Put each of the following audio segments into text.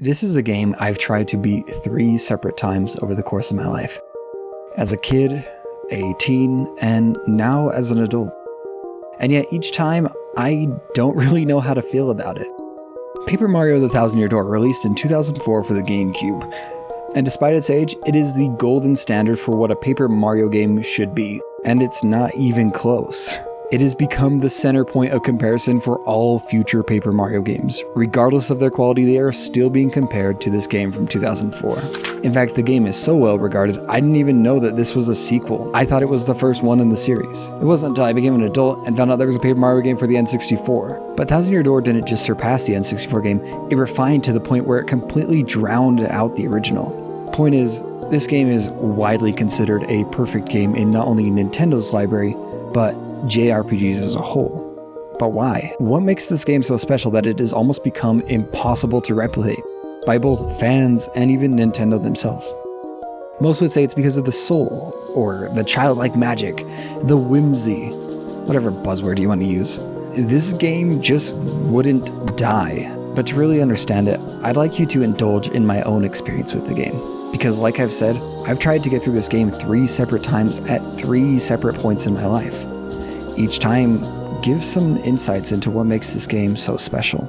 This is a game I've tried to beat 3 separate times over the course of my life. As a kid, a teen, and now as an adult. And yet each time, I don't really know how to feel about it. Paper Mario: The Thousand Year Door released in 2004 for the GameCube. And despite its age, it is the golden standard for what a Paper Mario game should be. And it's not even close. It has become the center point of comparison for all future Paper Mario games. Regardless of their quality, they are still being compared to this game from 2004. In fact, the game is so well regarded, I didn't even know that this was a sequel. I thought it was the first one in the series. It wasn't until I became an adult and found out there was a Paper Mario game for the N64. But Thousand Year Door didn't just surpass the N64 game, it refined to the point where it completely drowned out the original. Point is, this game is widely considered a perfect game in not only Nintendo's library, but JRPGs as a whole. But why? What makes this game so special that it has almost become impossible to replicate by both fans and even Nintendo themselves? Most would say it's because of the soul, or the childlike magic, the whimsy, whatever buzzword you want to use. This game just wouldn't die. But to really understand it, I'd like you to indulge in my own experience with the game. Because like I've said, I've tried to get through this game 3 separate times at 3 separate points in my life. Each time, give some insights into what makes this game so special.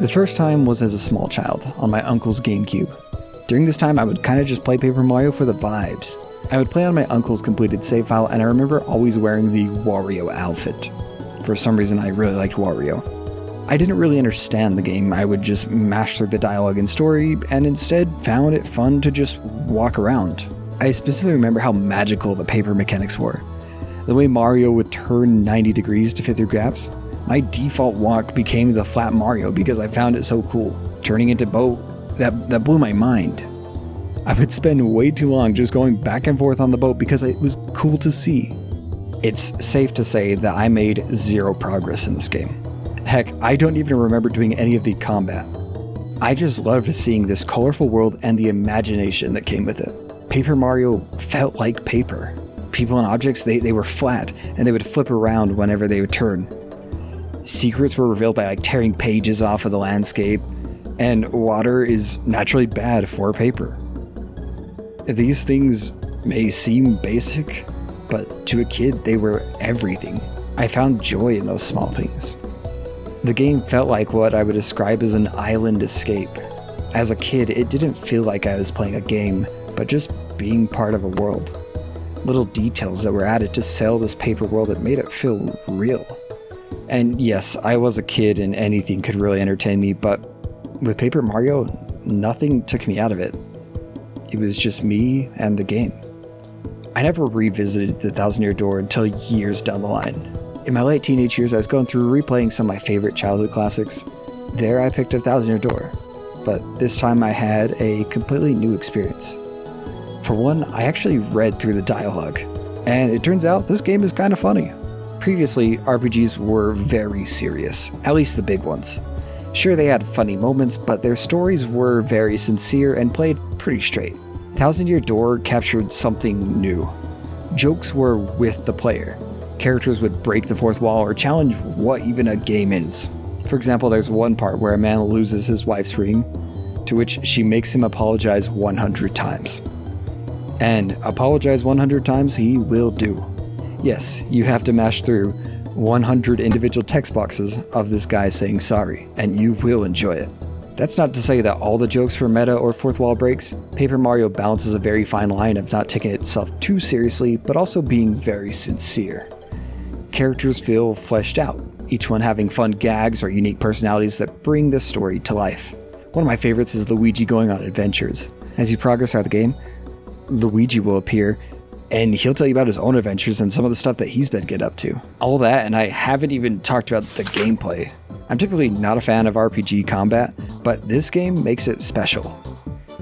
The first time was as a small child, on my uncle's GameCube. During this time, I would kinda just play Paper Mario for the vibes. I would play on my uncle's completed save file, and I remember always wearing the Wario outfit. For some reason, I really liked Wario. I didn't really understand the game. I would just mash through the dialogue and story, and instead found it fun to just walk around. I specifically remember how magical the paper mechanics were. The way Mario would turn 90 degrees to fit through gaps. My default walk became the flat Mario because I found it so cool. Turning into boat, that blew my mind. I would spend way too long just going back and forth on the boat because it was cool to see. It's safe to say that I made 0 progress in this game. Heck, I don't even remember doing any of the combat. I just loved seeing this colorful world and the imagination that came with it. Paper Mario felt like paper. People and objects, they were flat, and they would flip around whenever they would turn. Secrets were revealed by tearing pages off of the landscape, and water is naturally bad for paper. These things may seem basic, but to a kid, they were everything. I found joy in those small things. The game felt like what I would describe as an island escape. As a kid, it didn't feel like I was playing a game, but just being part of a world. Little details that were added to sell this paper world that made it feel real. And yes, I was a kid and anything could really entertain me, but with Paper Mario, nothing took me out of it. It was just me and the game. I never revisited the Thousand Year Door until years down the line. In my late teenage years, I was going through replaying some of my favorite childhood classics. There I picked up Thousand Year Door, but this time I had a completely new experience. For one, I actually read through the dialogue, and it turns out this game is kind of funny. Previously, RPGs were very serious, at least the big ones. Sure, they had funny moments, but their stories were very sincere and played pretty straight. Thousand Year Door captured something new. Jokes were with the player. Characters would break the fourth wall or challenge what even a game is. For example, there's one part where a man loses his wife's ring, to which she makes him apologize 100 times. And apologize 100 times he will do. Yes, you have to mash through 100 individual text boxes of this guy saying sorry, and you will enjoy it. That's not to say that all the jokes were meta or fourth wall breaks. Paper Mario balances a very fine line of not taking itself too seriously, but also being very sincere. Characters feel fleshed out, each one having fun gags or unique personalities that bring the story to life. One of my favorites is Luigi going on adventures. As you progress throughout the game, Luigi will appear, and he'll tell you about his own adventures and some of the stuff that he's been getting up to. All that, and I haven't even talked about the gameplay. I'm typically not a fan of RPG combat, but this game makes it special.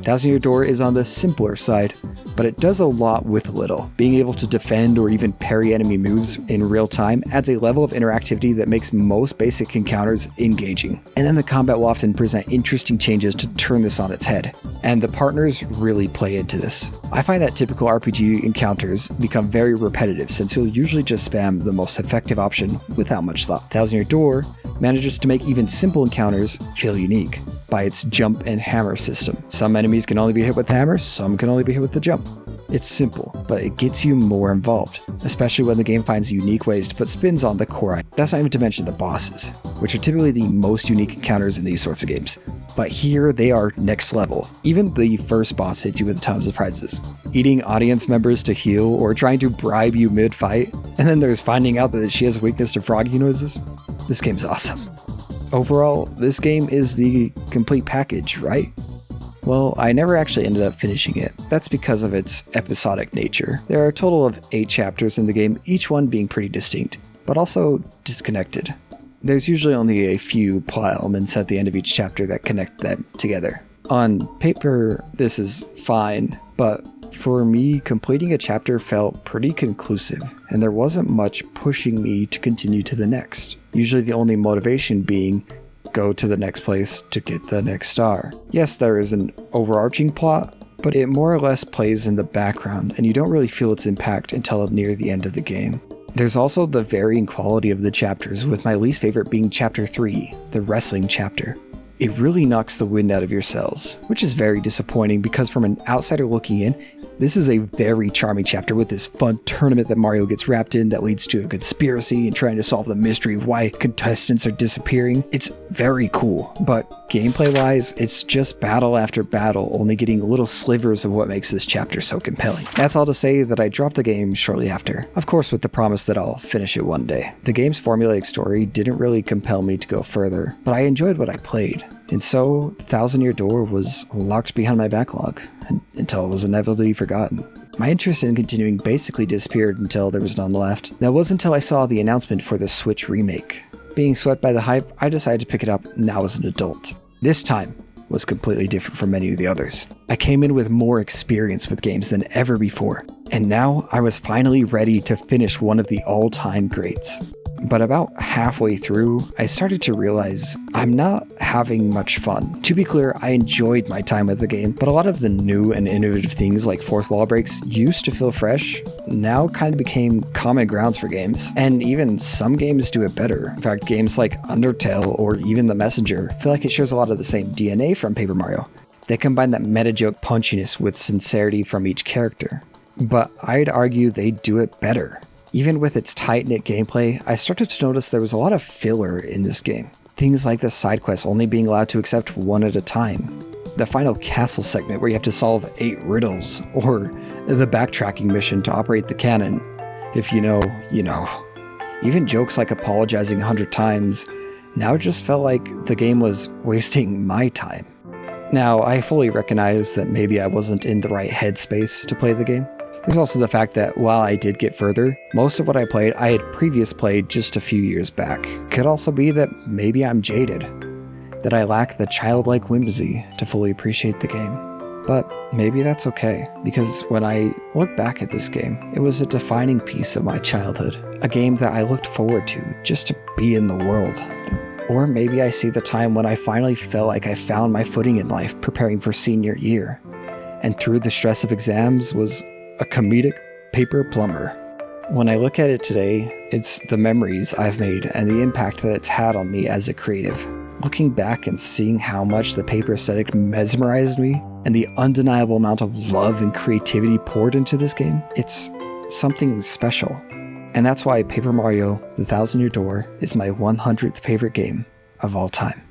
Thousand Year Door is on the simpler side, but it does a lot with little. Being able to defend or even parry enemy moves in real time adds a level of interactivity that makes most basic encounters engaging. And then the combat will often present interesting changes to turn this on its head. And the partners really play into this. I find that typical RPG encounters become very repetitive since you'll usually just spam the most effective option without much thought. Thousand Year Door manages to make even simple encounters feel unique. by its jump and hammer system. Some enemies can only be hit with the hammer, some can only be hit with the jump. It's simple, but it gets you more involved, especially when the game finds unique ways to put spins on the core. That's not even to mention the bosses, which are typically the most unique encounters in these sorts of games. But here they are next level. Even the first boss hits you with a ton of surprises. Eating audience members to heal or trying to bribe you mid-fight, and then there's finding out that she has a weakness to froggy noises. This game's awesome. Overall, this game is the complete package, right? Well, I never actually ended up finishing it. That's because of its episodic nature. There are a total of 8 chapters in the game, each one being pretty distinct, but also disconnected. There's usually only a few plot elements at the end of each chapter that connect them together. On paper, this is fine, but for me, completing a chapter felt pretty conclusive, and there wasn't much pushing me to continue to the next. Usually the only motivation being go to the next place to get the next star. Yes, there is an overarching plot, but it more or less plays in the background, and you don't really feel its impact until near the end of the game. There's also the varying quality of the chapters, with my least favorite being Chapter 3, the wrestling chapter. It really knocks the wind out of your sails, which is very disappointing because from an outsider looking in, this is a very charming chapter with this fun tournament that Mario gets wrapped in that leads to a conspiracy and trying to solve the mystery of why contestants are disappearing. It's very cool, but gameplay-wise, it's just battle after battle, only getting little slivers of what makes this chapter so compelling. That's all to say that I dropped the game shortly after, of course with the promise that I'll finish it one day. The game's formulaic story didn't really compel me to go further, but I enjoyed what I played. And so, The Thousand Year Door was locked behind my backlog, until it was inevitably forgotten. My interest in continuing basically disappeared until there was none left. That was until I saw the announcement for the Switch remake. Being swept by the hype, I decided to pick it up now as an adult. This time was completely different from many of the others. I came in with more experience with games than ever before, and now I was finally ready to finish one of the all-time greats. But about halfway through, I started to realize I'm not having much fun. To be clear, I enjoyed my time with the game, but a lot of the new and innovative things like fourth wall breaks used to feel fresh, now kind of became common grounds for games. And even some games do it better. In fact, games like Undertale or even The Messenger feel like it shares a lot of the same DNA from Paper Mario. They combine that meta-joke punchiness with sincerity from each character. But I'd argue they do it better. Even with its tight-knit gameplay, I started to notice there was a lot of filler in this game. Things like the side quests only being allowed to accept one at a time. The final castle segment where you have to solve 8 riddles, or the backtracking mission to operate the cannon. If you know, you know. Even jokes like apologizing 100 times now just felt like the game was wasting my time. Now, I fully recognize that maybe I wasn't in the right headspace to play the game. There's also the fact that while I did get further, most of what I played I had previously played just a few years back. Could also be that maybe I'm jaded, that I lack the childlike whimsy to fully appreciate the game. But maybe that's okay, because when I look back at this game, it was a defining piece of my childhood, a game that I looked forward to just to be in the world. Or maybe I see the time when I finally felt like I found my footing in life preparing for senior year, and through the stress of exams was a comedic paper plumber. When I look at it today, it's the memories I've made and the impact that it's had on me as a creative. Looking back and seeing how much the paper aesthetic mesmerized me and the undeniable amount of love and creativity poured into this game, it's something special. And that's why Paper Mario: The Thousand Year Door is my 100th favorite game of all time.